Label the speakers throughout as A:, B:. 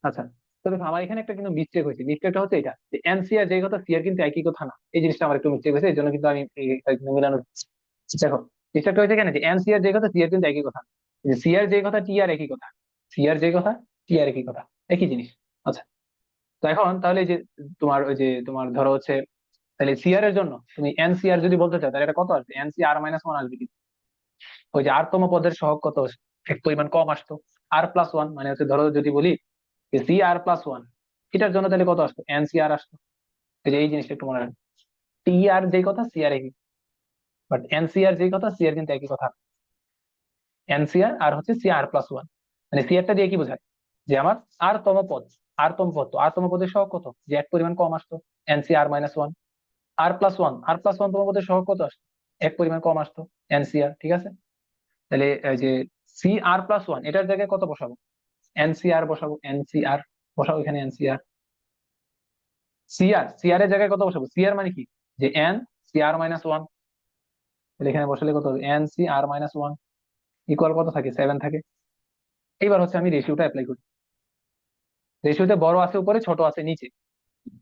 A: আচ্ছা, তো দেখো আমার এখানে একটা কিন্তু মিস্টেক হয়েছে। মিস্টেকটা হচ্ছে এটা যে এন সি আর যে কথা, সি আর কিন্তু একই কথা না। এই জিনিসটা আমার একটু মিস্টেক হয়েছে, এই জন্য কিন্তু আমি মেলানোর। দেখো, মিস্টেকটা হয়েছে কেন যে এন সি আর যে কথা, সি আর কিন্তু একই কথা না। যে সি আর যে কথা, টি আর একই কথা। সি আর যে কথা, টি আর একই কথা, একই জিনিস। আচ্ছা, তো এখন তাহলে এই যে তোমার ওই যে তোমার ধরো হচ্ছে, তাহলে সি আর এর জন্য তুমি এন সি আর যদি বলতে চাও, তাহলে এটা কত আসবে? এন সি আর মাইনাস ওয়ান আসবে কিন্তু। ওই যে আর তম পদের সহগ কত এক পরিমাণ কম আসতো, আর প্লাস ওয়ান, মানে হচ্ছে ধরো যদি বলি সি আর প্লাস ওয়ান, এটার জন্য তাহলে কত আসতো? এন সি আর আসতো। এই যে এই জিনিসটা একটু মনে রাখবে, টি আর যেই কথা, সি আর একই, বাট এন সি আর যেই কথা, সি আর কিন্তু একই কথা। এন সি আর আর হচ্ছে সি আর প্লাস ওয়ান, মানে সি আরটা দিয়ে কি বোঝায়? যে আমার আর তম পদ, আর তম পদ, তো আর তম পদের সহগ কত যে এক পরিমাণ কম আসতো, এন সি আর মাইনাস ওয়ান। আর প্লাস ওয়ান, আর প্লাস ওয়ান তম পদের সহগ কত আসতো? এক পরিমাণ কম আসতো, এন সি আর। ঠিক আছে, তাহলে এই যে সি আর প্লাস ওয়ান এটার জায়গায় কত বসাবো? এন সি আর বসাবো, এন সি আর বসাবো এখানে, এন সি আর। সি আর, সি আর এর জায়গায় কত বসাবো? সি আর মানে কি? যে এন সি আর মাইনাস ওয়ান, তাহলে এখানে বসালে কত হবে? এন সি আর মাইনাস ওয়ান ইকুয়াল কত থাকে? 7 থাকে। এইবার হচ্ছে আমি রেশিওটা অ্যাপ্লাই করি। রেশিওতে বড় আছে উপরে, ছোট আছে নিচে,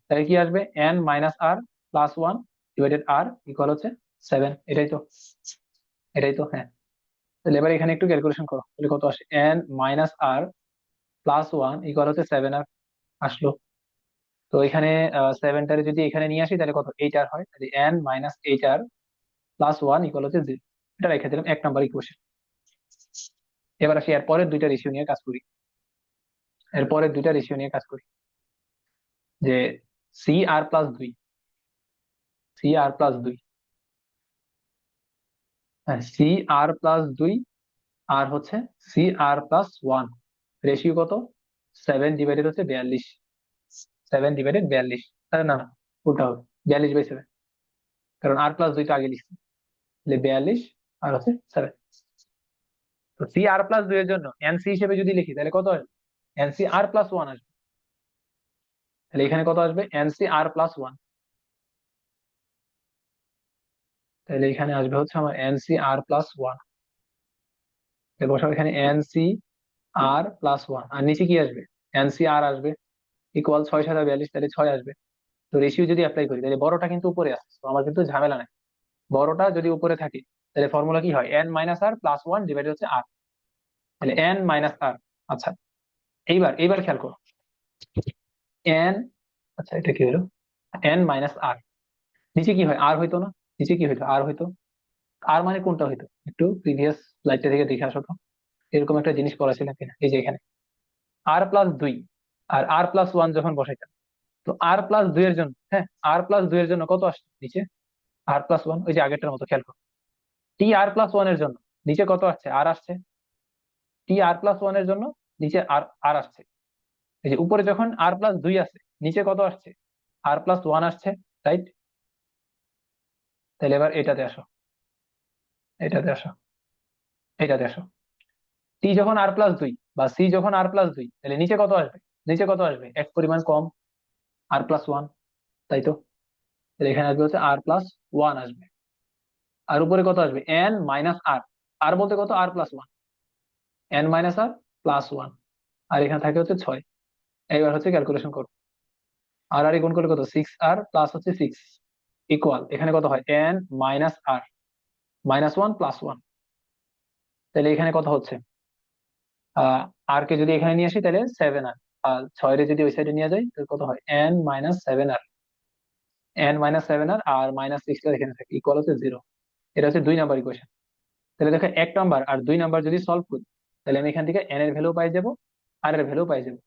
A: তাহলে কি আসবে? এন মাইনাস আর প্লাস ওয়ান ডিভাইডেড আর ইকুয়াল হচ্ছে 7। এটাই তো, এটাই তো, হ্যাঁ। তাহলে এবার এখানে একটু ক্যালকুলেশন করো, তাহলে কত আসে? এন মাইনাস আর প্লাস ওয়ান ইকুয়াল হচ্ছে 7 আর আসলো। তো এখানে 7টারে যদি এখানে নিয়ে আসি তাহলে কত? 8 আর হয়, তাহলে এন মাইনাস 8 আর প্লাস ওয়ান ইকুয়াল হচ্ছে 0। এটা রেখে দিলাম 1 নাম্বার ইকুয়েশন। এবার আসি এরপরের দুইটা রেশিও নিয়ে কাজ করি। এরপরের দুইটা রেশিও নিয়ে কাজ করি, যে সি আর প্লাস দুই, সি আর প্লাস দুই, হ্যাঁ সি আর প্লাস দুই আর হচ্ছে C R plus one, ratio কত? 7 ডিভাইডেড হচ্ছে 42। 7/42, আরে না না, উল্টা হবে, 42/7, কারণ আর প্লাস দুইটা আগে লিখছি। তাহলে 42 আর হচ্ছে 7। তো সি আর প্লাস দুই এর জন্য এনসি হিসেবে যদি লিখি তাহলে কত আসবে? এনসি আর প্লাস ওয়ান আসবে। তাহলে এখানে কত আসবে? এনসি আর প্লাস ওয়ান। তাহলে এখানে আসবে হচ্ছে আমার এনসি আর প্লাস ওয়ান। বসাবো এখানে এনসি আর প্লাস ওয়ান, আর নিচে কি আসবে? এনসি আর আসবে, ইকুয়াল 6 7 42, তাহলে 6 আসবে। তো রেশিও যদি অ্যাপ্লাই করি তাহলে বড়টা কিন্তু উপরে আসছে, তো আমার কিন্তু ঝামেলা নাই। বড়টা যদি উপরে থাকে তাহলে ফর্মুলা কি হয়? এন মাইনাস আর প্লাস ওয়ান ডিভাইড হচ্ছে আর, তাহলে এন মাইনাস আর। আচ্ছা, এইবার এইবার খেয়াল করো, এন, আচ্ছা এটা কি হলো? এন মাইনাস আর, নিচে কি হয়? আর হইতো না? নিচে কি হইতো? আর হইতো। আর মানে কোনটা হইতো? একটু প্রিভিয়াস স্লাইডটা থেকে দেখে আসো তো, এরকম একটা জিনিস পড়াছিলাম কিনা। এই যে এখানে আর প্লাস দুই আর আর প্লাস ওয়ান যখন বসাইতাম, তো আর প্লাস দুই এর জন্য, হ্যাঁ আর প্লাস দুই এর জন্য কত আসছে নিচে? আর প্লাস ওয়ান, ওই যে আগেরটার মতো খেয়াল করো। টি আর প্লাস ওয়ান এর জন্য নিচে কত আসছে? আর আসছে। টি আর প্লাস ওয়ান এর জন্য নিচে আর আর আসছে। এই যে উপরে যখন আর প্লাস দুই আছে, নিচে কত আসছে? আর প্লাস ওয়ান আসছে, রাইট? তাহলে এবার এটাতে আসো, এটাতে আসো, এটাতে আসো। টি যখন আর প্লাস দুই বা সি যখন আর প্লাস দুই, তাহলে নিচে কত আসবে? নিচে কত আসবে? এক পরিমাণ কম, আর প্লাস ওয়ান, তাই তো? তাহলে এখানে আসবে হচ্ছে আর প্লাস ওয়ান আসবে। আর উপরে কত আসবে? এন মাইনাস আর, আর বলতে কত? আর প্লাস ওয়ান, এন মাইনাস আর প্লাস ওয়ান, আর এখানে থাকে হচ্ছে 6। এইবার হচ্ছে ক্যালকুলেশন করো, আর আর গুণ করলে কত? 6 আর প্লাস হচ্ছে 6 ইকুয়াল এখানে কত হয়? N minus R minus one plus one. তাহলে এখানে কত হচ্ছে? আহ আর কে যদি এখানে নিয়ে আসি তাহলে 7 আর, আর 6 রে যদি ওই সাইডে নিয়ে যাই তাহলে কত হয়? এন মাইনাস 7 আর, এন মাইনাস 7 আর আর মাইনাস 6টা এখানে থাকে, ইকুয়াল হচ্ছে 0। এটা হচ্ছে 2 নাম্বার ইকুয়েশন। তাহলে দেখো 1 নাম্বার আর 2 নাম্বার যদি সলভ করি, তাহলে আমি এখান থেকে এন এর ভ্যালু পাই যাবো, আর এর ভ্যালু পাই যাবো।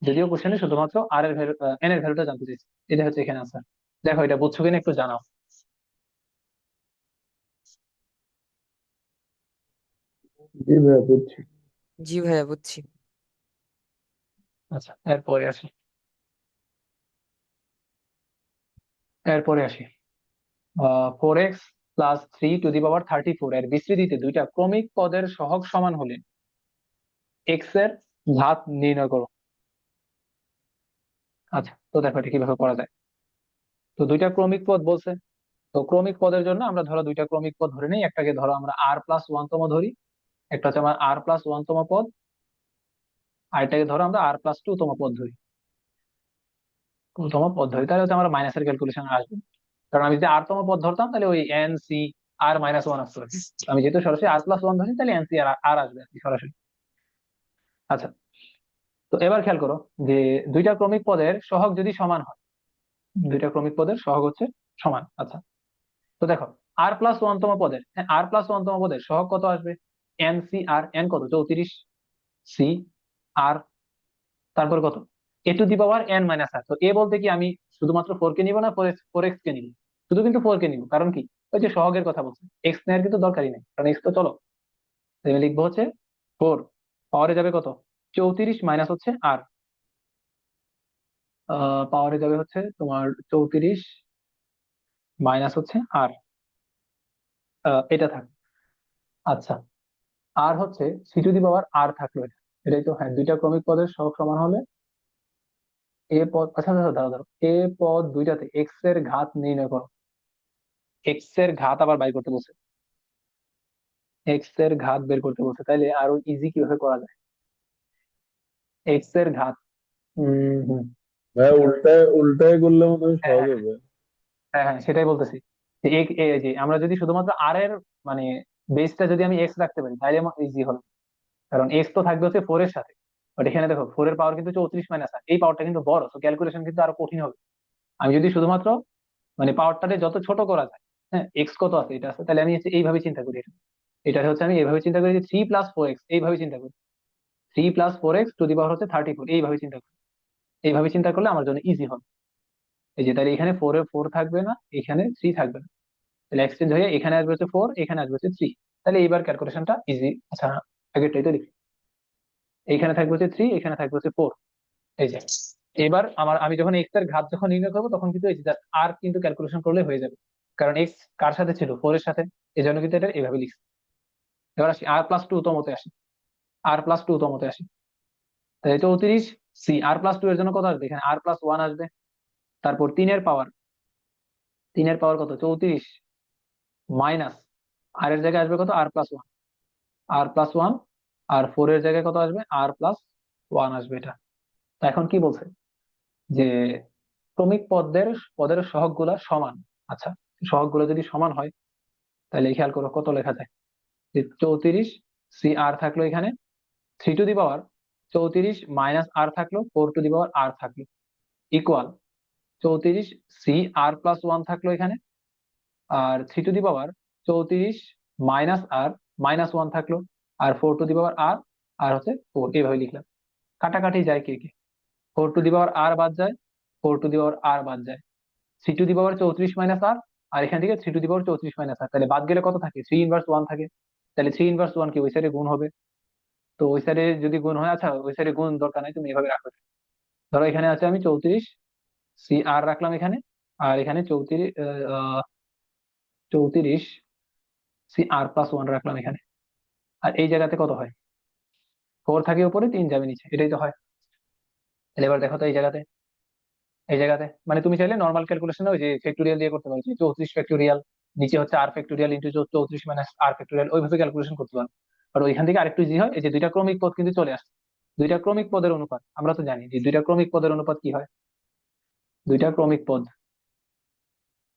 A: যদিও কোশ্চেনে শুধুমাত্র আর এর ভ্যালু, এন এর ভ্যালুটা জানতে চাইছি। এটা হচ্ছে এখানে আনসার। দেখো এটা বুঝছো কিনা একটু জানাও।
B: জি ভাইয়া, বুঝছি।
C: জি ভাইয়া, বুঝছি।
A: আচ্ছা, এরপরে আসি, এরপরে আসি 4x+3^34 এর বিস্তৃতিতে দুইটা ক্রমিক পদের সহগ সমান হলে এক্স এর ঘাত নির্ণয় করো। আচ্ছা, তো দেখো এটা কিভাবে করা যায়। তো দুইটা ক্রমিক পদ বলছে, তো ক্রমিক পদের জন্য আমরা ধরো দুইটা ক্রমিক পদ ধরে নিই। একটাকে ধরো আমরা আর প্লাস ওয়ান তম ধরি, একটা হচ্ছে আমার আর প্লাস ওয়ান তম পদ, আর এটাকে ধরো আমরা আর প্লাস টু তম পদ ধরি, তম পদ ধরি, তাহলে হচ্ছে আমরা মাইনাসের ক্যালকুলেশন আসবে। কারণ আমি যদি আর তম পদ ধরতাম তাহলে ওই এন সি আর মাইনাস ওয়ান আসতো আর কি। আমি যেহেতু সরাসরি আর প্লাস ওয়ান ধরছি তাহলে এন সি আর আর আসবে আর কি সরাসরি। আচ্ছা, তো এবার খেয়াল করো যে দুইটা ক্রমিক পদের সহগ যদি সমান হয়, দুইটা ক্রমিক পদের সহগ হচ্ছে সমান। আচ্ছা, তো দেখো আর প্লাস ওয়ান তম পদের, হ্যাঁ আর প্লাস ওয়ান তম পদের সহগ কত আসবে? এন সি আর, এন কত 34, সি আর, তারপর কত A to the power N minus R. তো এ বলতে কি আমি শুধুমাত্র ফোর কে নিবো না ফোর এক্স কে নিবো? শুধু কিন্তু ফোর কে নিবো, কারণ কি ওই যে সহগের কথা বলছে, এক্স নেওয়ার কিন্তু দরকারই নেই, কারণ এক্স তো চলো। তাই আমি লিখবো হচ্ছে ফোর, পাওয়ারে যাবে কত 34 মাইনাস হচ্ছে আর, পাওয়ারে যাবে হচ্ছে তোমার 34 মাইনাস হচ্ছে আর, এটা থাক। আচ্ছা, আর হচ্ছে C two the power R থাকলো এটা, এটাই তো, হ্যাঁ দুইটা ক্রমিক পদের সহগ সমান হলে এ পদ, আচ্ছা আচ্ছা দাঁড়াও দাঁড়াও, এ পদ দুইটাতে এক্স এর ঘাত নির্ণয় করো। এক্স এর ঘাত আবার বাই করতে বলছে, এক্স এর ঘাত বের করতে বলছে, তাইলে আরো ইজি কিভাবে করা যায় এক্স এর ঘাত? হম,
B: ভাইয়া উল্টায় উল্টায় করলে মনে হয়
A: হ্যাঁ
B: সহজ
A: হ্যাঁ
B: হবে।
A: হ্যাঁ হ্যাঁ, সেটাই বলতেছি যে যে আমরা যদি শুধুমাত্র আর এর মানে বেসটা যদি আমি এক্স রাখতে পারি তাহলে ইজি হবে। কারণ এক্স তো থাকবে হচ্ছে ফোর এর সাথে, বাট এখানে দেখো ফোর এর পাওয়ার কিন্তু 34 মাইনাস আর, এই পাওয়ারটা কিন্তু বড়, তো ক্যালকুলেশন কিন্তু আরো কঠিন হবে। আমি যদি শুধুমাত্র মানে পাওয়ারটাকে যত ছোট করা যায়, হ্যাঁ এক্স কত আছে এটা আছে, তাহলে আমি হচ্ছে এইভাবে চিন্তা করি এটা, এটা হচ্ছে আমি এইভাবে চিন্তা করি যে 3 + 4x, এইভাবে চিন্তা করি 3 + 4x টু দি পাওয়ার হচ্ছে 34, এইভাবে চিন্তা করি। এইভাবে চিন্তা করলে আমার জন্য ইজি হবে। এই যে তাহলে এখানে ফোর এ ফোর থাকবে না, এখানে থ্রি থাকবে না, তাহলে এক্সচেঞ্জ হয়ে এখানে আসবে হচ্ছে ফোর, এখানে আসবে হচ্ছে থ্রি। তাহলে এইবার ক্যালকুলেশনটা ইজি। আচ্ছা, আগেরটাই তো লিখি, এইখানে থাকবে হচ্ছে থ্রি, এখানে থাকবে হচ্ছে ফোর। এই যে এবার আমি যখন এক্স এর ঘাত যখন নির্ণয় করবো তখন কিন্তু এই যে আর কিন্তু ক্যালকুলেশন করলে হয়ে যাবে, কারণ এক্স কার সাথে ছিল ফোর এর সাথে, এই জন্য কিন্তু এটা এইভাবে লিখছি। এবার আসি আর প্লাস টু তমতে আসি, আর প্লাস টু তমতে আসি, তাই 34 সি আর প্লাস টু এর জন্য কত আসবে? এখানে আর প্লাস ওয়ান আসবে, তারপর তিনের পাওয়ার, তিনের পাওয়ার কত 34 মাইনাস আর এর জায়গায় আসবে কত আর প্লাস ওয়ান, আর প্লাস ওয়ান, আর ফোর এর জায়গায় কত আসবে আর প্লাস ওয়ান আসবে এটা। তা এখন কি বলছে যে ক্রমিক পদের পদের সহগ গুলা সমান। আচ্ছা, সহগ গুলো যদি সমান হয় তাহলে খেয়াল করো কত লেখা যায়, যে 34 সি আর থাকলো এখানে, three to the power 34 minus R থাকলো, four to the power R থাকলো, equal 34 C R plus one থাকলো এখানে, আর three to the power 34 minus R minus one থাকলো, আর ফোর টু দি পাওয়ার আর, আর হচ্ছে ফোর, এইভাবে লিখলাম। কাটাকাটি যায় কে কে, four to the power R বাদ যায়, four to the power R বাদ যায়, three to the power 34 minus R, আর এখান থেকে three to the power 34 minus R, তাহলে বাদ গেলে কত থাকে থ্রি ইনভার্স ওয়ান থাকে। তাহলে থ্রি ইনভার্স ওয়ান কি ওই সাইডে গুণ হবে, তো ওই সাইডে যদি গুণ হয়, আচ্ছা ওই সাইডে গুণ দরকার নাই, তুমি এভাবে রাখো। ধরো এখানে আছে আমি 34 সি আর রাখলাম এখানে, আর এখানে 34 সি আর প্লাস ওয়ান রাখলাম এখানে, আর এই জায়গাতে কত হয় ফোর থাকে উপরে, তিন যাবে নিচে, এটাই তো হয়। তাহলে এবার দেখো তো এই জায়গাতে, এই জায়গাতে মানে তুমি চাইলে নর্মাল ক্যালকুলেশন ওই যে ফ্যাক্টোরিয়াল দিয়ে করতে পারো, যে 34 ফ্যাক্টোরিয়াল, নিচে হচ্ছে r factorial into 34 minus r factorial, ওইভাবে ক্যালকুলেশন করতে পারো। আর ওইখান থেকে আরেকটু ইজি হয়, এই যে দুইটা ক্রমিক পদ কিন্তু চলে আসছে, দুইটা ক্রমিক পদের অনুপাত আমরা তো জানি যে দুইটা ক্রমিক পদের অনুপাত কি হয়, দুইটা ক্রমিক পদ।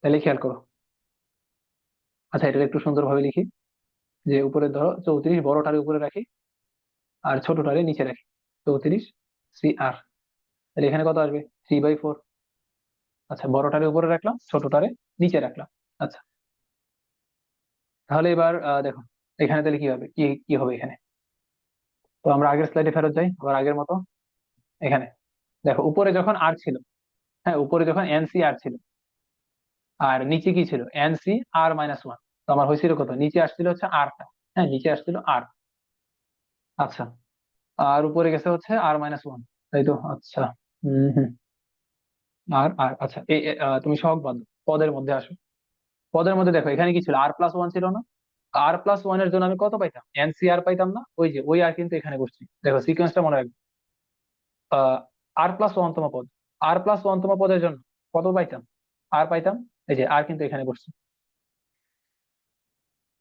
A: তাহলে খেয়াল করো, আচ্ছা এটা একটু সুন্দরভাবে লিখি, যে উপরে ধরো 34 বড়টারে উপরে রাখি আর ছোটটারে নিচে রাখি, 34 সি আর, তাহলে এখানে কত আসবে 3/4। আচ্ছা, বড়টারে উপরে রাখলাম, ছোটটারে নিচে রাখলাম। আচ্ছা, তাহলে এবার দেখো এখানে তাহলে কি হবে, কি কি হবে এখানে। তো আমরা আগের স্লাইডে ফেরত যাই আবার আগের মতো। এখানে দেখো উপরে যখন আর ছিল, হ্যাঁ উপরে যখন এনসি আর ছিল, আর নিচে কি ছিল এনসি আর মাইনাস ওয়ান, তো আমার হয়েছিল কত, নিচে আসছিল হচ্ছে আরটা, হ্যাঁ নিচে আসছিল আর। আচ্ছা, আর উপরে গেছে হচ্ছে আর মাইনাস ওয়ান, তাই তো। আচ্ছা, হম হম, আর আর আচ্ছা তুমি সহগ বাদ দাও, পদের মধ্যে আসো। পদের মধ্যে দেখো এখানে কি ছিল আর প্লাস ওয়ান ছিল না, আর প্লাস ওয়ান এর জন্য আমি কত পাইতাম এনসি আর পাইতাম না, ওই যে ওই আর কিন্তু এখানে বসছি, দেখো সিকোয়েন্সটা মনে রাখবে। আর প্লাস ওয়ানতম পদ, আর প্লাস ওয়ানতম পদের জন্য কত পাইতাম আর পাইতাম, এই যে আর কিন্তু এখানে বসছে।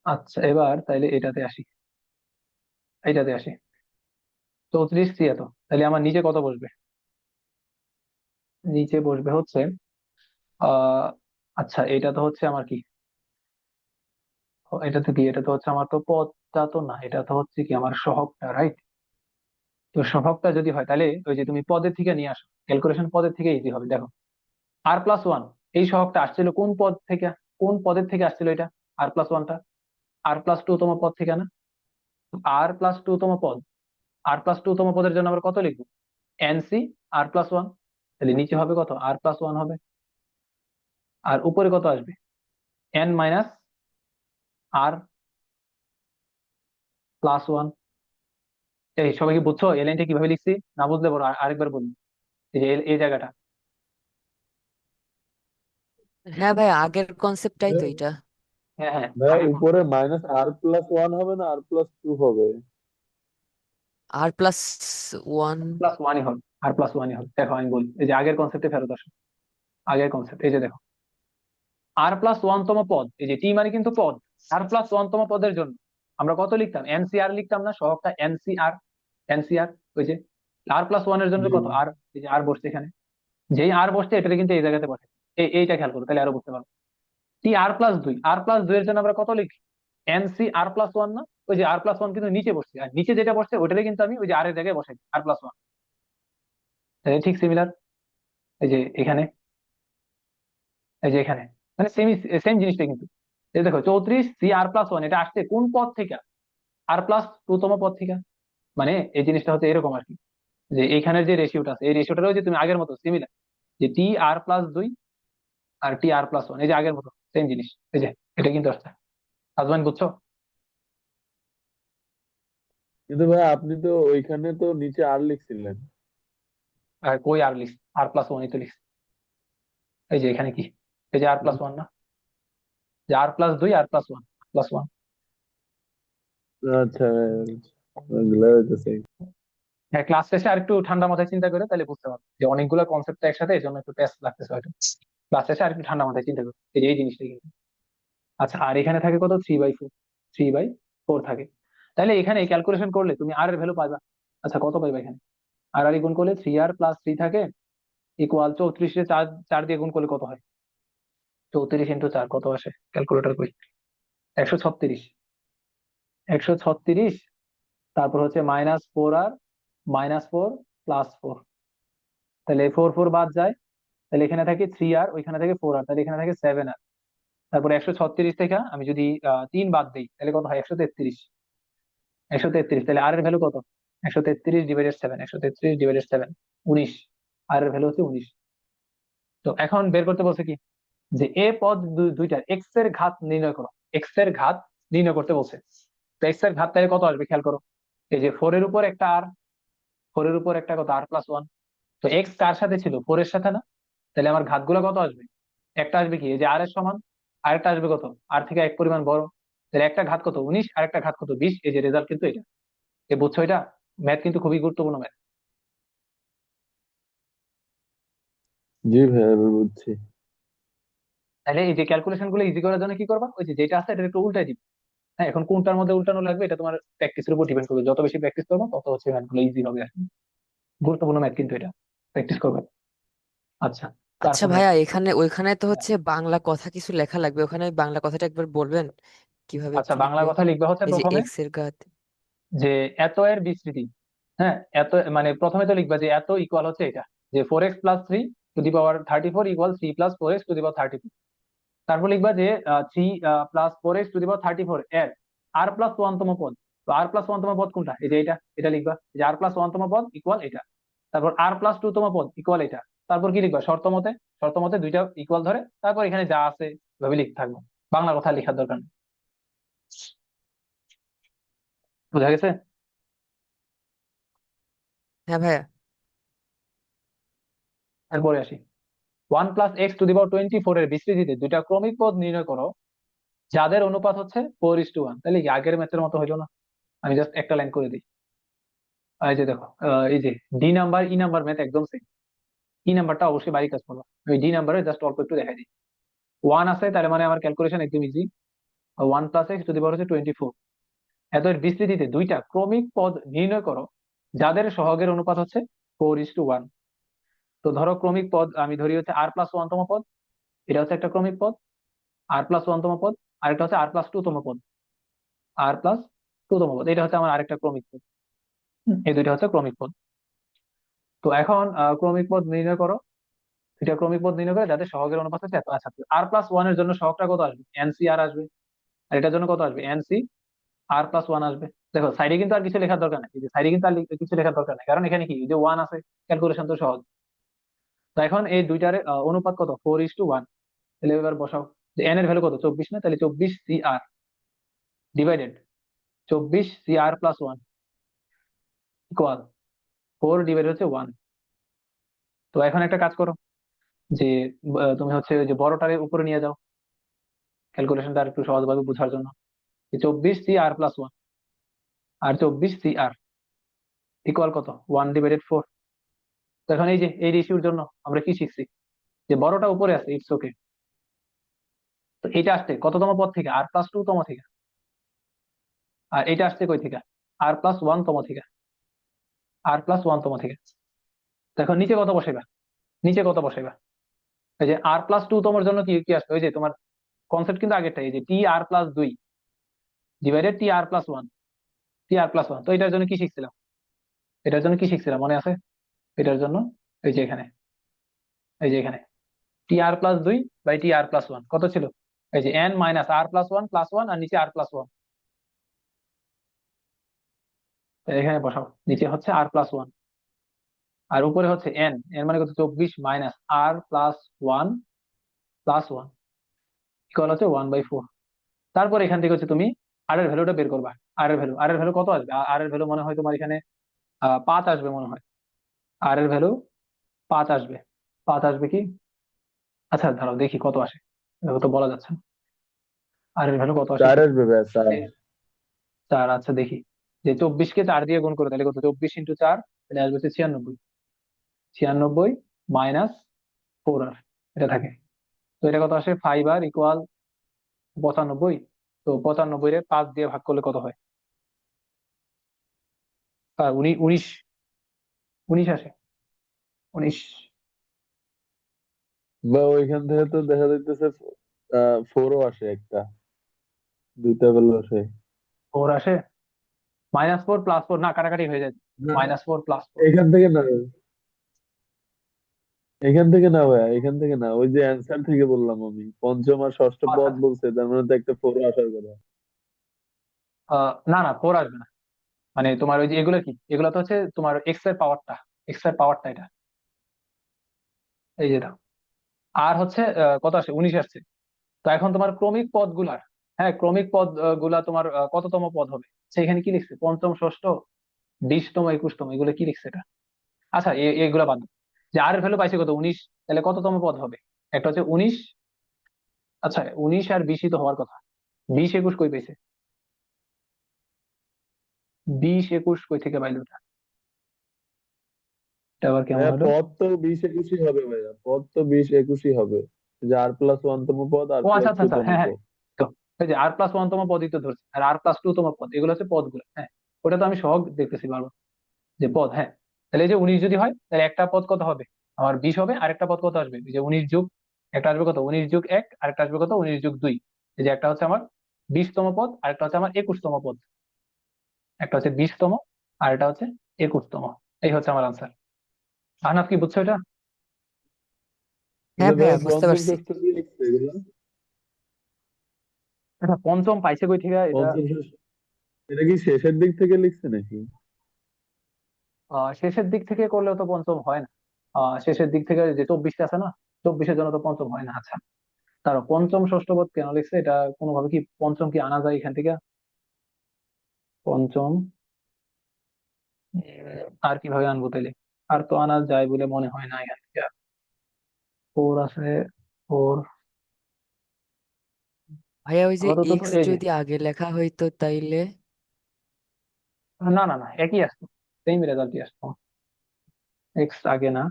A: আচ্ছা, এবার তাইলে এটাতে আসি, এইটাতে আসি। 34 সি এত, তাহলে আমার নিচে কত বসবে? নিচে বসবে হচ্ছে আহ আচ্ছা, এটা তো হচ্ছে আমার কি, এটা তো কি, এটা তো হচ্ছে আমার তো পদটা তো না, এটা তো হচ্ছে কি আমার সহগটা, রাইট? তো সহগটা যদি হয় তাহলে ওই যে তুমি পদের থেকে নিয়ে আসো, ক্যালকুলেশন পদের থেকে ইজি হবে। দেখো R+1, এই সহগটা আসছিল কোন পদ থেকে? কোন পদের থেকে আসছিল এটা? R+1টা R+2 তম পদ থেকে না? R+2 তম পদ, R+2 তম পদের জন্য আমরা কত লিখবো? NC R+1, তাহলে নিচে হবে কত? R+1 হবে। আর উপরে কত আসবে? N-R+1। এই সবাই কি বুঝছো এই লাইনটা কিভাবে লিখছি? না বুঝলে বলো, আরেকবার বলি। এই যে এই জায়গাটা।
C: হ্যাঁ ভাই, আগের কনসেপ্টটাই তো এটা।
A: হ্যাঁ হ্যাঁ,
B: ভাইয়া
A: আগে
B: উপরে -R+1 হবে না R+2 হবে?
C: R+1।
A: R+1ই হবে, R+1ই হবে। দেখো আমি বলি, এই যে আগের কনসেপ্টে ফেরত আসো। আগের কনসেপ্ট, এই যে দেখো R+1 তম পদ, এই যে টি মানে কিন্তু পদ। R+1 তম পদের জন্য আমরা কত লিখতাম? এনসিআর লিখতাম না? সহগটা এনসিআর, এনসিআর। ওই যে R+1 এর জন্য
B: জি।
A: কত আর, এই যে আর বসছে এখানে, যেই আর বসছে এটা কিন্তু এই জায়গাতে বসে। এইটা খেয়াল করো, তাহলে আরো বুঝতে পারবো। টি R+2, R+2 এর জন্য আমরা কত লিখি? NC R+1 না? ওই যে R+1 কিন্তু নিচে বসছে, আর নিচে যেটা বসছে ওটারে কিন্তু আমি ওই যে আর এর জায়গায় বসাই R+1। ঠিক সিমিলার, এই যে এখানে, এই যে এখানে, মানে সেম জিনিসটা কিন্তু। এই দেখো 34 CR+1, এটা আসছে কোন পদ থেকে? R+2 তম পদ থেকে। মানে এই জিনিসটা হচ্ছে এরকম আর কি, যে এইখানের যে রেশিওটা আছে, এই রেশিওটাও যে তুমি আগের মতো সিমিলার, যে TR+2 আর TR+1, এই যে আগের মতো সেম জিনিস। এই যে এটা কিন্তু আসছে। হাজবেন্ড, বুঝছো?
B: কিন্তু ভাই আপনি তো ওইখানে তো নিচে আর লিখছিলেন।
A: আর কই আর লিখছি? R+1ই তো লিখছি। এই যে এখানে কি, এই যে R+1 না, যে R+2 R+1 +1।
B: আচ্ছা, ওগুলা হইতেছে।
A: হ্যাঁ, ক্লাস শেষে আর একটু ঠান্ডা মাথায় চিন্তা করে তাহলে বুঝতে পারবে যে অনেকগুলো কনসেপ্ট একসাথে, এই জন্য একটু টেস্ট লাগতেছে হয়তো। ক্লাস শেষে আর একটু ঠান্ডা মাথায় চিন্তা করো এই যে এই জিনিসটা কিন্তু। আচ্ছা, আর এখানে থাকে কত? 3/4, 3/4 থাকে। তাহলে এখানে ক্যালকুলেশন করলে তুমি আর এর ভ্যালু পাবা। আচ্ছা, কত পাইবা এখানে? আর গুণ করলে 3R+3 থাকে ইকুয়াল 34, চার চার দিয়ে গুণ করলে কত হয়? 34 × 4 কত আসে? ক্যালকুলেটর কই? 136। 136, তারপর হচ্ছে -4R, -4 +4, তাহলে 4 4 বাদ যায়। তাহলে এখানে থাকে 3R, ওইখানে থাকে 4R, তাহলে এখানে থাকে 7R। তারপর 136 থেকে আমি যদি 3 বাদ দিই তাহলে কত হয়? 133। 133, তাহলে আর এর ভ্যালু কত? 133/7, 133/7, 19। আর এর ভ্যালু হচ্ছে 19। তো এখন বের করতে বলছে কি, যে এ পদ দুইটার এক্স এর ঘাত নির্ণয় করো। এক্স এর ঘাত নির্ণয় করতে বলছে। তো এক্স এর ঘাত তাহলে কত আসবে খেয়াল করো। এই যে 4 এর উপর একটা আর, 4 এর উপর একটা কত? R+1। তো এক্স কার সাথে ছিল? 4 এর সাথে না? তাহলে আমার ঘাতগুলো কত আসবে? একটা আসবে কি, এই যে আর এর সমান, আরেকটা আসবে কত? আর থেকে এক পরিমাণ বড়। তাহলে একটা ঘাত কত? 19, আর একটা ঘাত কত? 20। এই যে রেজাল্ট কিন্তু এটা। বুঝছো এটা? ম্যাথ কিন্তু খুবই গুরুত্বপূর্ণ ম্যাথ।
B: জি ভাইয়া, এবার বুঝছি।
A: তাহলে এই যে ক্যালকুলেশন গুলো ইজি করার জন্য কি করবা? ওই যে যেটা আছে এটা একটু উল্টাই দিবে। হ্যাঁ, এখন কোনটার মধ্যে উল্টানো লাগবে এটা তোমার প্র্যাকটিসের উপর ডিপেন্ড করবে। যত বেশি প্র্যাকটিস করবে তত হচ্ছে ম্যাথগুলো ইজি হবে আর কি। গুরুত্বপূর্ণ ম্যাথ কিন্তু এটা, প্র্যাকটিস করবে। আচ্ছা,
C: আচ্ছা
A: তারপর
C: ভাইয়া,
A: দেখো।
C: এখানে ওইখানে তো হচ্ছে বাংলা কথা কিছু লেখা লাগবে, ওখানে ওই বাংলা কথাটা একবার বলবেন কিভাবে
A: আচ্ছা,
C: কি
A: বাংলা
C: লিখবো?
A: কথা লিখবে হচ্ছে
C: এই যে
A: প্রথমে
C: এক্স এর ঘাত।
A: যে এত এর বিস্তৃতি। হ্যাঁ, এত মানে প্রথমে তো লিখবা যে এত ইকুয়াল হচ্ছে এটা, যে 4x+3 to the power 34 equal 3+4x to the power 34। তারপর লিখবা যে 3+4x টু দি পাওয়ার 34 এর R+1 তম পদ। তো R+1 তম পদ কোনটা? এই যে এটা লিখবা যে R+1 তম পদ ইকুয়াল এটা। তারপর R+2 তম পদ ইকুয়াল এটা। তারপর কি লিখবা? শর্ত মতে, শর্ত মতে দুইটা ইকুয়াল ধরে তারপর এখানে যা আছে এভাবে লিখতে থাকবো। বাংলা কথা লেখার দরকার নেই। বুঝা গেছে?
C: হ্যাঁ ভাইয়া।
A: এরপরে আসি, 1+x টু দি পাওয়ার 24 এর বিস্তৃতিতে দুইটা ক্রমিক পদ নির্ণয় করো যাদের অনুপাত হচ্ছে 4:1। তাহলে কি আগের ম্যাথের মতো হইলো না? আমি জাস্ট একটা লাইন করে দিই। এই যে দেখো, এই যে D number E number math একদম সেম। ই নাম্বারটা অবশ্যই বাড়ি কাজ করবো, ওই ডি নাম্বারে জাস্ট অল্প একটু দেখাই দিই। 1 আছে, তাহলে মানে আমার ক্যালকুলেশন একদম ইজি। 1+x টু দি পাওয়ার হচ্ছে 24। এত এর বিস্তৃতিতে দুইটা ক্রমিক পদ নির্ণয় করো যাদের সহগের অনুপাত হচ্ছে 4:1। তো ধরো ক্রমিক পদ আমি ধরি হচ্ছে r+1 তম পদ, এটা হচ্ছে একটা ক্রমিক পদ, r+1 তম পদ, আরেকটা হচ্ছে r+2 তম পদ, r+2 তম পদ, এটা হচ্ছে আমার আরেকটা ক্রমিক পদ। এই দুইটা হচ্ছে ক্রমিক পদ। তো এখন ক্রমিক পদ নির্ণয় করো, এটা ক্রমিক পদ নির্ণয় করে যাদের সহগের অনুপাত হচ্ছে এত। আচ্ছা, r+1 এর জন্য সহগটা কত আসবে? NCR আসবে। আর এটার জন্য কত আসবে? NCR+1 আসবে। দেখো সাইডে কিন্তু আর কিছু লেখার দরকার নেই, এই যে সাইডে কিন্তু আর কিছু লেখার দরকার নেই, কারণ এখানে কি এই যে 1 আছে, ক্যালকুলেশন তো সহজ। তো এখন এই দুইটার অনুপাত কত? 4:1। তাহলে এবার বসাও যে n এর ভ্যালু কত? 24 না? তাহলে 24 CR divided 24 CR+1 equal 4 divide হচ্ছে 1। তো এখন একটা কাজ করো যে তুমি হচ্ছে ওই যে বড়টারে উপরে নিয়ে যাও, ক্যালকুলেশনটা আর একটু সহজভাবে বোঝার জন্য। 24 CR+1 আর 24 CR ইকুয়াল কত? 1/4। তো এখন এই যে এই রেশিওর জন্য আমরা কি শিখছি? যে বড়টা উপরে আছে, ইটস ওকে। তো এটা আসছে কততম পদ থেকে? r+2 তম থেকে। আর এটা আসছে কই থেকে? r+1 তম থেকে। r+1 তম থেকে। তো এখন নিচে কত বসাইবা? নিচে কত বসাইবা? এই যে r+2 তমের জন্য কি কি আসবে? ওই যে তোমার কনসেপ্ট কিন্তু আগেরটাই, এই যে TR+2 ডিভাইডেড TR+1। TR+1, তো এটার জন্য কি শিখছিলাম? এটার জন্য কি শিখছিলাম মনে আছে? এটার জন্য এই যে এখানে, এই যে এখানে TR+2 বাই TR+1 কত ছিল? এই যে n-r+1+1 আর নিচে r+1। এখানে বসাও, নিচে হচ্ছে r+1 আর উপরে হচ্ছে n, এর মানে কত? 24 মাইনাস r+1+1 ইকুয়াল হচ্ছে 1/4। তারপর এখান থেকে হচ্ছে তুমি আর এর ভ্যালুটা বের করবা। আর এর ভ্যালু কত আসবে? আর এর ভ্যালু মনে হয় তোমার এখানে 5 আসবে মনে হয়। আর এর ভ্যালু 5 আসবে। 5 আসবে কি? আচ্ছা দাঁড়াও দেখি কত আসে, এটা তো বলা যাচ্ছে না। আর এর ভ্যালু কত আসে
B: 4
A: একটু
B: আসবে ভাইয়া, 4।
A: 4। আচ্ছা দেখি, যে 24 কে 4 দিয়ে গুণ করে তাহলে কত? 24 × 4 তাহলে আসবে হচ্ছে 96। 96 মাইনাস 4 এটা থাকে। তো এটা কত আসে? 5 ইকুয়াল 95। তো 95 রে 5 দিয়ে ভাগ করলে কত হয়? 19। 19 আসে, 19।
B: বা ওইখান থেকে তো দেখা যাইতেছে 4ও আসে একটা, দুইটা ভ্যালু আসে।
A: 4 আসে। -4 + 4 না, কাটাকাটি হয়ে যায়।
B: না,
A: -4 + 4।
B: এখান থেকে না, এখান থেকে না ভাইয়া, এখান থেকে না, ওই যে অ্যান্সার থেকে বললাম আমি, পঞ্চম আর ষষ্ঠ
A: আচ্ছা
B: পদ বলছে, তার মানে তো একটা 4ও আসার কথা।
A: না না, 4 আসবে না। মানে তোমার ওই যে এগুলো কি, এগুলো তো হচ্ছে তোমার এক্স এর পাওয়ারটা এটা, এই যেটা। আর হচ্ছে কত আসে? 19 আসছে। তো এখন তোমার ক্রমিক পদ গুলার, হ্যাঁ ক্রমিক পদ গুলা তোমার কততম পদ হবে? সেখানে কি লিখছে? পঞ্চম, ষষ্ঠ, 20তম, 21তম, এগুলো কি লিখছে এটা? আচ্ছা এগুলা বাদ দাও। যে আর এর ভ্যালু পাইছে কত? 19। তাহলে কততম পদ হবে? একটা হচ্ছে 19। আচ্ছা 19 আর 20ই তো হওয়ার কথা। 20 21 কই পাইছে? 20 21 কই থেকে পাইলো এটা? এটা আবার কেমন
B: ভাইয়া
A: হলো?
B: পদ তো 20 21ই হবে ভাইয়া, পদ তো 20 21ই হবে, যে r+1 তম পদ, আর
A: ও আচ্ছা
B: প্লাস
A: আচ্ছা
B: টু
A: আচ্ছা,
B: তম
A: হ্যাঁ হ্যাঁ।
B: পদ।
A: তো এই যে r+1 তম পদই তো ধরছে, আর r+2 তম পদ, এগুলো হচ্ছে পদগুলো, হ্যাঁ। ওটা তো আমি সহগ দেখতেছি বারবার, যে পদ, হ্যাঁ। তাহলে এই যে 19 যদি হয়, তাহলে একটা পদ কত হবে? আমার 20 হবে। আর একটা পদ কত আসবে? এই যে 19 যোগ একটা আসবে কত? 19 যোগ 1, আর একটা আসবে কত? 19 যোগ 2। এই যে একটা হচ্ছে আমার 20তম পদ, আর একটা হচ্ছে আমার 21তম পদ। একটা হচ্ছে 20তম, আর এটা হচ্ছে 21তম। এই হচ্ছে আমার আনসার। আহনাফ কি বুঝছো এটা?
C: হ্যাঁ
B: আচ্ছা
C: ভাইয়া
B: ভাইয়া,
C: বুঝতে
B: পঞ্চম
C: পারছি।
B: ষষ্ঠ কি লিখছে এগুলো?
A: এটা পঞ্চম পাইছে কই থেকে এটা?
B: পঞ্চম ষষ্ঠ এটা কি শেষের দিক থেকে লিখছে নাকি?
A: শেষের দিক থেকে করলেও তো পঞ্চম হয় না। শেষের দিক থেকে যে 24টা আছে না, 24-এর জন্য তো পঞ্চম হয় না। আচ্ছা তার পঞ্চম ষষ্ঠ পদ কেন লিখছে এটা? কোনোভাবে কি পঞ্চম কি আনা যায় এখান থেকে? পঞ্চম আর কিভাবে আনবো তাইলে? আর তো আনা যায় বলে মনে হয় না এখান থেকে। 4 আছে, 4।
C: ভাইয়া ওই যে
A: আপাতত তো
C: এক্স
A: এই যে,
C: যদি আগে লেখা হইতো তাইলে।
A: না না না, একই আসতো, সেম রেজাল্টই আসতো। এক্স আগে না।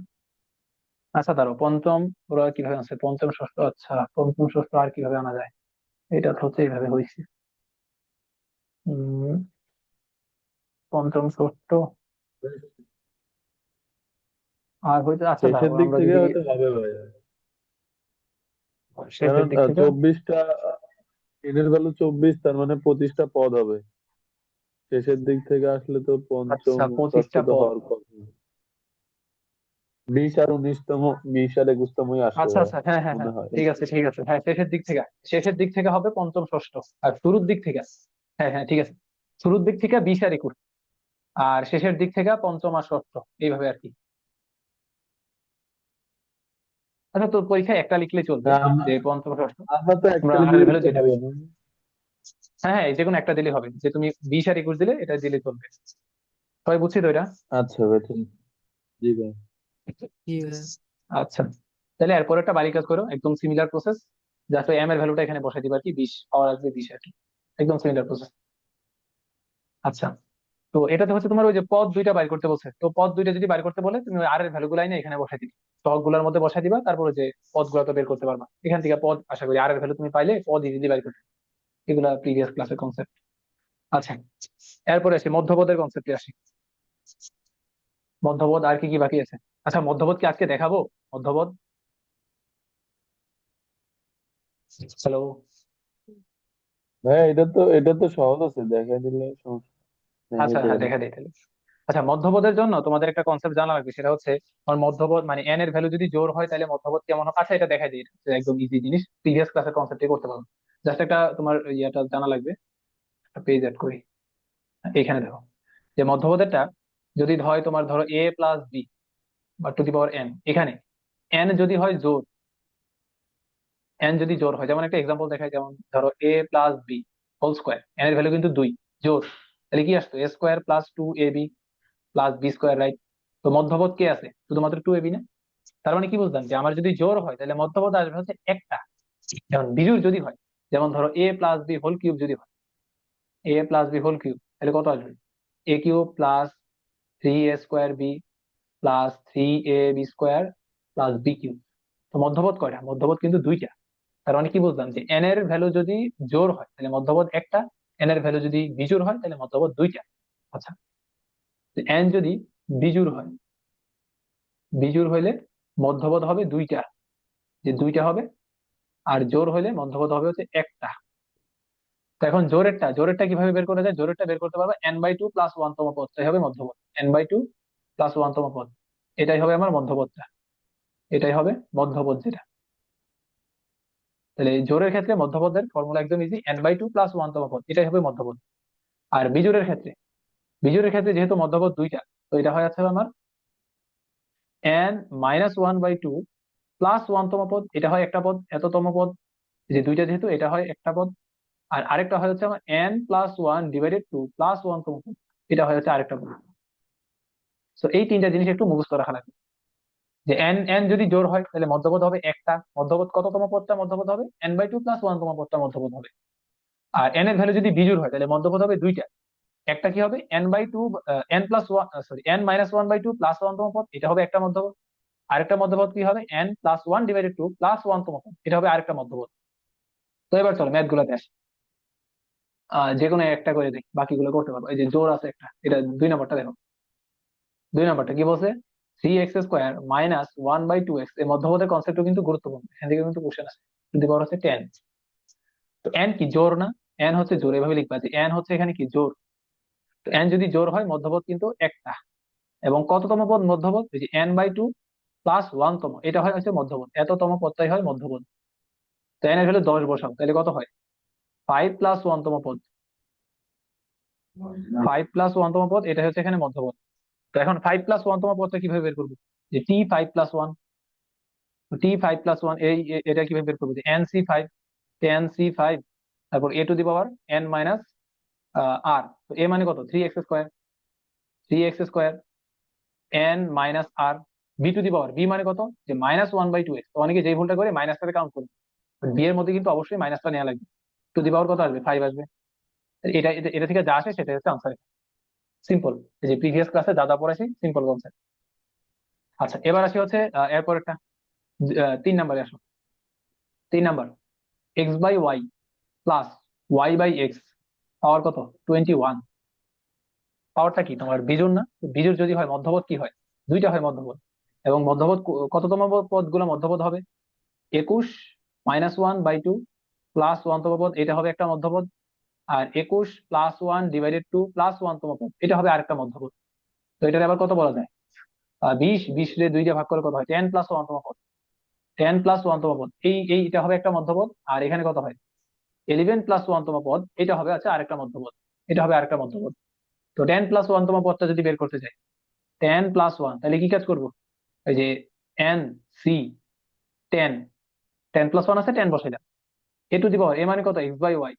A: আচ্ছা ধরো পঞ্চম, ওরা কিভাবে আছে? পঞ্চম ষষ্ঠ, আচ্ছা পঞ্চম ষষ্ঠ আর কিভাবে আনা যায়? এটা তো হচ্ছে এইভাবে হয়েছে। উম পঞ্চম ষষ্ঠ, আর হয়তো আচ্ছা
B: শেষের
A: দাঁড়াও
B: দিক
A: আমরা
B: থেকে
A: যদি
B: হয়তো হবে ভাই,
A: শেষের
B: কারণ
A: দিক থেকে
B: 24টা, এনের ভ্যালু 24, তার মানে 25টা পদ হবে। শেষের দিক থেকে আসলে তো পঞ্চম
A: আচ্ছা 25টা
B: ষষ্ঠ তো
A: পদ।
B: হওয়ার কথা না। 20 আর 19তম, 20 আর 21তমই আসবে
A: আচ্ছা
B: ভাই,
A: আচ্ছা, হ্যাঁ হ্যাঁ
B: মনে
A: হ্যাঁ,
B: হয়।
A: ঠিক আছে ঠিক আছে, হ্যাঁ শেষের দিক থেকে হবে পঞ্চম ষষ্ঠ। আর শুরুর দিক থেকে, হ্যাঁ হ্যাঁ ঠিক আছে, শুরুর দিক থেকে 20 আর 21, আর শেষের দিক থেকে পঞ্চম আর ষষ্ঠ, এইভাবে আর কি। আচ্ছা তোর পরীক্ষায় একটা লিখলে চলবে,
B: না, আমরা
A: যে পঞ্চম ষষ্ঠ,
B: আমরা তো একটা
A: আমরা আর
B: লিখলে
A: এর ভ্যালু
B: কিন্তু
A: যেটা
B: হবে
A: বেশি।
B: না।
A: হ্যাঁ হ্যাঁ, যে কোনো একটা দিলে হবে, যে তুমি 20 আর 21 দিলে এটা দিলে চলবে। সবাই বুঝছি তো এটা?
B: আচ্ছা ভাই, ঠিক। জি ভাই।
C: জি ভাইয়া।
A: আচ্ছা, তাহলে এরপর একটা বাড়ি কাজ করো, একদম সিমিলার প্রসেস, জাস্ট ওই এম এর ভ্যালুটা এখানে বসাই দিবা আর কি, 20 পাওয়ার আসবে 20 আর কি, একদম সিমিলার প্রসেস। আচ্ছা, তো এটাতে হচ্ছে তোমার ওই যে পদ দুইটা বাইর করতে বলছে, তো পদ দুইটা যদি বাইর করতে বলে তুমি আর এর ভ্যালু গুলাই না এখানে বসাই দিবে, স্টক গুলার মধ্যে বসাই দিবা, তারপরে যে পদ গুলা তো বের করতে পারবা এখান থেকে পদ, আশা করি আর এর ভ্যালু তুমি পাইলে পদ ইজিলি বাইর করতে, এগুলা প্রিভিয়াস ক্লাসের কনসেপ্ট। আচ্ছা, এরপরে আসি মধ্যপদের কনসেপ্টে আসি। মধ্যপদ আর কি কি বাকি আছে? আচ্ছা মধ্যপদ কি আজকে দেখাবো? মধ্যপদ, হ্যালো?
B: ভাই এটা তো সহজ আছে, দেখা দিলে সমস্যা,
A: আচ্ছা
B: দেখাইতে
A: হ্যাঁ,
B: পারি।
A: দেখা দিই তাহলে। আচ্ছা মধ্যপদের জন্য তোমাদের একটা কনসেপ্ট জানা লাগবে, সেটা হচ্ছে আমার মধ্যপদ মানে এন এর ভ্যালু যদি জোর হয় তাহলে মধ্যপদ কেমন হবে। আচ্ছা এটা দেখা দিই, এটা হচ্ছে একদম ইজি জিনিস, প্রিভিয়াস ক্লাসের কনসেপ্টে করতে পারবো। জাস্ট একটা তোমার ইয়েটা জানা লাগবে, একটা পেজ অ্যাড করি। এখানে দেখো, যে মধ্যপদেরটা যদি হয় তোমার ধরো এ প্লাস বি বা টু দি পাওয়ার এন, এখানে এন যদি হয় জোর, এন যদি জোর হয়, যেমন একটা এক্সাম্পল দেখায়, যেমন ধরো A plus B whole square, N এর ভ্যালু কিন্তু 2 জোর, তাহলে কি আসতো A square plus 2ab plus B square, right? তো মধ্যপদ কে আছে? শুধুমাত্র 2ab না? তার মানে কি বুঝলাম, যে আমার যদি জোর হয় তাহলে মধ্যপদ আসবে হচ্ছে একটা। যেমন বিজোড় যদি হয়, যেমন ধরো A plus B whole cube যদি হয়, A plus B whole cube, তাহলে কত আসবে? A cube plus 3a square B plus 3ab square plus B cube. তো মধ্যপদ কয়টা? মধ্যপদ কিন্তু দুইটা। তার মানে কি বুঝলাম, যে এন এর ভ্যালু যদি জোর হয় তাহলে মধ্যপদ একটা, এন এর ভ্যালু যদি বিজোড় হয় তাহলে মধ্যপদ দুইটা। আচ্ছা, এন যদি বিজোড় হয়, বিজোড় হইলে মধ্যপদ হবে দুইটা, যে দুইটা হবে, আর জোর হইলে মধ্যপদ হবে হচ্ছে একটা। তো এখন জোরেরটা কিভাবে বের করা যায়? জোরেরটা বের করতে পারবে n/2 প্লাস 1তম পদটাই হবে মধ্যপদ, n/2 প্লাস 1তম পদ, এটাই হবে আমার মধ্যপদটা, এটাই হবে মধ্যপদ যেটা। তাহলে এই জোরের ক্ষেত্রে মধ্যপদের ফর্মুলা একদম ইজি, n/2 প্লাস 1তম পদ, এটাই হবে মধ্যপদ। আর বিজোড়ের ক্ষেত্রে যেহেতু মধ্যপদ দুইটা, তো এটা হয় আছে আমার n-1/2 প্লাস 1তম পদ, এটা হয় একটা পদ, এততম পদ, যে দুইটা যেহেতু এটা হয় একটা পদ। আর আরেকটা হয় হচ্ছে আমার n+1/2 প্লাস 1তম পদ, এটা হয় হচ্ছে আরেকটা পদ। তো এই তিনটা জিনিস একটু মুখস্থ রাখা লাগবে, যে এন এন যদি জোর হয় তাহলে মধ্যপদ হবে একটা, মধ্যপদ কততম পদটা মধ্যপদ হবে? n/2 প্লাস 1তম পদটা মধ্যপদ হবে। আর এন এর ভ্যালু যদি বিজোড় হয় তাহলে মধ্যপদ হবে দুইটা, একটা কি হবে n/2, n+1/2 প্লাস 1তম পদ, এটা হবে একটা মধ্যপদ। আরেকটা মধ্যপদ কি হবে? n+1/2 প্লাস 1তম পদ, এটা হবে আরেকটা মধ্যপদ। তো এবার চলো ম্যাথ গুলাতে আসি। যে কোনো একটা করে দেখি, বাকিগুলো করতে পারবো। এই যে জোর আছে একটা, এটা 2 নম্বরটা দেখো, 2 নম্বরটা কি বলছে? 3x² - 1/2x, এই মধ্যপদের কনসেপ্টও কিন্তু গুরুত্বপূর্ণ, এখান থেকে কিন্তু কোশ্চেন আছে। টু দি পাওয়ার হচ্ছে 10, তো এন কি জোর না? এন হচ্ছে জোর, এভাবে লিখবা যে এন হচ্ছে এখানে কি জোর। তো এন যদি জোর হয় মধ্যপদ কিন্তু একটা, এবং কততম পদ মধ্যপদ? এই যে n/2 প্লাস 1তম, এটা হয় হচ্ছে মধ্যপদ, এততম পদটাই হয় মধ্যপদ। তো এন এর ভ্যালু 10 বসাও, তাহলে কত হয়? 5+1তম পদ, 5+1তম পদ, এটা হচ্ছে এখানে মধ্যপদ। তো এখন 5+1তম পদটা কিভাবে বের করবো? যে t5+1, t5+1 এটা কিভাবে বের করবো? যে nc5, 10c5, তারপর a two the power n-r, তো a মানে কত? 3x², 3x², n-r, b two the power, b মানে কত? যে -1/2x, তো অনেকে যেই ভুলটা করে মাইনাসটাকে কাউন্ট করে, বি এর মধ্যে কিন্তু অবশ্যই মাইনাসটা নেওয়া লাগবে। টু দি পাওয়ার কত আসবে? 5 আসবে। এটা এটা এটা থেকে যা আসে সেটা হচ্ছে আনসার, সিম্পল। এই যে প্রিভিয়াস ক্লাসে যা যা পড়াইছি সিম্পল কনসেপ্ট। আচ্ছা এবার আসি হচ্ছে এরপর একটা 3 নাম্বারে আসো। 3 নাম্বার, x/y প্লাস y/x পাওয়ার কত? 21, পাওয়ারটা কি তোমার বিজোড় না? তো বিজোড় যদি হয় মধ্যপদ কি হয়? দুইটা হয় মধ্যপদ। এবং মধ্যপদ কততম পদ গুলো মধ্যপদ হবে? 21 - 1/2 প্লাস 1তম পদ, এটা হবে একটা মধ্যপদ। আর 21 + 1/2 প্লাস 1তম পদ, এটা হবে আরেকটা মধ্যপদ। তো এটার আবার কত বলা যায়? 20 রে 2 দিয়ে ভাগ করে কত হয়? 10 + 1তম পদ। 10 + 1তম পদ, এইটা হবে একটা মধ্যপদ। আর এখানে কত হয়? 11 + 1তম পদ, এটা হবে আচ্ছা আরেকটা মধ্যপদ। এটা হবে আরেকটা মধ্যপদ। তো 10 + 1তম পদটা যদি বের করতে চাই, 10 + 1, তাহলে কি কাজ করবো? ওই যে NC 10, 10 + 1 আছে, 10 বসাইলাম। a টু দি পাওয়ার মানে কত? x/y,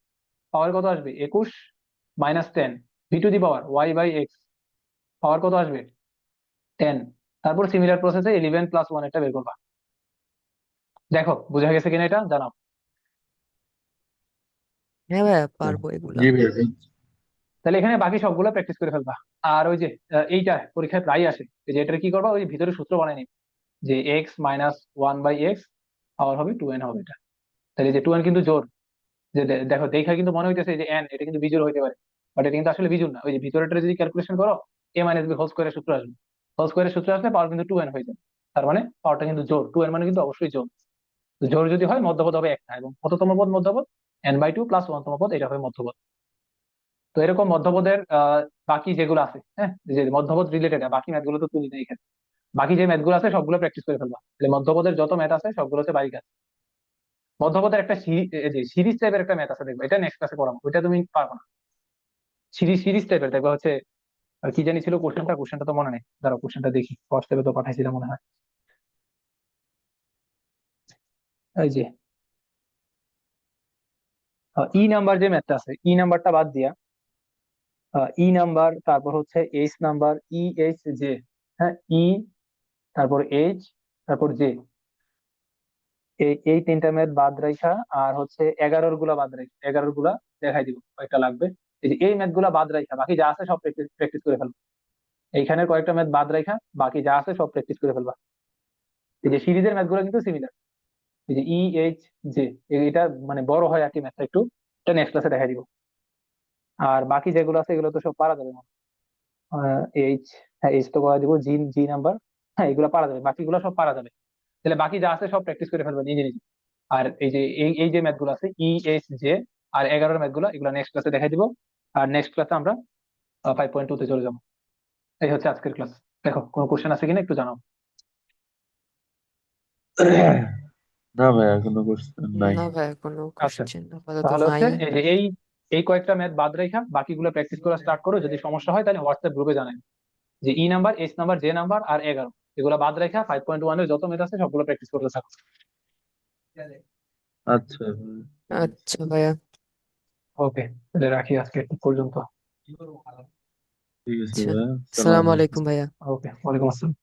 A: পাওয়ার কত আসবে? 21 - 10, v two the power y/x, পাওয়ার কত আসবে? 10। তারপর সিমিলার প্রসেসে 11 + 1 এটা বের করবা। দেখো বোঝা গেছে কিনা এটা জানাও।
C: হ্যাঁ ভাইয়া, পারবো এগুলা।
B: জি ভাইয়া।
A: তাহলে এখানে বাকি সবগুলো প্র্যাকটিস করে ফেলবা। আর ওই যে এইটা পরীক্ষায় প্রায় আসে, এই যে এটা কি করবা, ওই ভিতরে সূত্র বানাই নিবা, যে x - 1/x পাওয়ার হবে 2n হবে এটা। তাহলে যে 2n কিন্তু জোর, যে দেখো দেখা কিন্তু মনে হইতেছে যে n, এটা কিন্তু বিজোড় হইতে পারে, বাট এটা কিন্তু আসলে বিজোড় না। ওই যে ভিতরেটা যদি ক্যালকুলেশন করো, a - b হোল স্কয়ারের সূত্র আসবে। হোল স্কয়ারের সূত্র আসলে পাওয়ার কিন্তু 2n হয়ে যাবে। তার মানে পাওয়ারটা কিন্তু জোর, 2n মানে কিন্তু অবশ্যই জোর। তো জোর যদি হয় মধ্যপদ হবে একটা, এবং কততম পদ মধ্যপদ? n/2 + 1তম পদ, এটা হবে মধ্যপদ। তো এরকম মধ্যপদের বাকি যেগুলো আছে, হ্যাঁ, যে মধ্যপদ রিলেটেড বাকি ম্যাথ গুলো তো তুলি না এখানে। বাকি যে ম্যাথ গুলো আছে সবগুলো প্র্যাকটিস করে ফেলবা, তাহলে মধ্যপদের যত ম্যাথ আছে সবগুলো হচ্ছে বাড়ি কাজ। মধ্যপদের একটা সিরিজ টাইপের একটা ম্যাথ আছে, দেখবে এটা নেক্সট ক্লাসে পড়াবো, ওইটা তুমি পারবে না। সিরিজ সিরিজ টাইপের দেখবে হচ্ছে, আর কি জানি ছিল কোশ্চেনটা তো মনে নেই, দাঁড়াও কোশ্চেনটা দেখি, হোয়াটসঅ্যাপে তো পাঠাইছিলাম মনে হয়। এই যে নাম্বার যে ম্যাথটা আছে, নাম্বারটা বাদ দিয়া নাম্বার, তারপর হচ্ছে নাম্বার, H J, হ্যাঁ, তারপর H, তারপর J, এই তিনটা ম্যাথ বাদ রাখা, আর হচ্ছে 11 গুলা বাদ রাখা, 11 গুলা দেখাই দিব কয়টা লাগবে। এই যে এই ম্যাথ গুলা বাদ রাখা, বাকি যা আছে সব প্র্যাকটিস করে ফেলবো। এইখানে কয়েকটা ম্যাথ বাদ রাখা, বাকি যা আছে সব প্র্যাকটিস করে ফেলবা। এই যে সিরিজের ম্যাথ গুলো কিন্তু সিমিলার, এই যে H J, এটা মানে বড় হয় আর কি ম্যাথটা একটু, এটা নেক্সট ক্লাসে দেখাই দিব। আর বাকি যেগুলো আছে এগুলো তো সব পারা যাবে। এইচ, হ্যাঁ এইচ তো করা দিব, জি, নাম্বার, হ্যাঁ এগুলো পারা যাবে, বাকিগুলো সব পারা যাবে। তাহলে বাকি যা আছে সব প্র্যাকটিস করে ফেলবে নিজে নিজে। আর এই যে এই যে ম্যাথ গুলো আছে H J আর 11 ম্যাথ গুলো, এগুলো নেক্সট ক্লাসে দেখাই দিব। আর নেক্সট ক্লাসে আমরা 5.2 তে চলে যাবো। এই হচ্ছে আজকের ক্লাস। দেখো কোনো কোশ্চেন আছে কিনা একটু জানাও।
B: না ভাইয়া, কোনো কোশ্চেন নাই।
C: না ভাইয়া, কোনো
A: আচ্ছা,
C: কোশ্চেন আপাতত
A: তাহলে
C: নাই।
A: হচ্ছে এই যে এই কয়েকটা ম্যাথ বাদ রেখা বাকিগুলো প্র্যাকটিস করা স্টার্ট করো। যদি সমস্যা হয় তাহলে হোয়াটসঅ্যাপ গ্রুপে জানাই, যে number, H number, J number আর 11, এগুলো বাদ রেখা 5.1 এর যত ম্যাথ আছে সবগুলো প্র্যাকটিস করতে থাকো।
B: আচ্ছা
C: আচ্ছা ভাইয়া।
A: ওকে, তাহলে রাখি আজকে একটু পর্যন্ত।
B: ঠিক আছে
C: আচ্ছা,
B: ভাইয়া, সালাম
C: আসসালামু
B: আলাইকুম।
C: আলাইকুম ভাইয়া।
A: ওকে, ওয়ালাইকুম আসসালাম।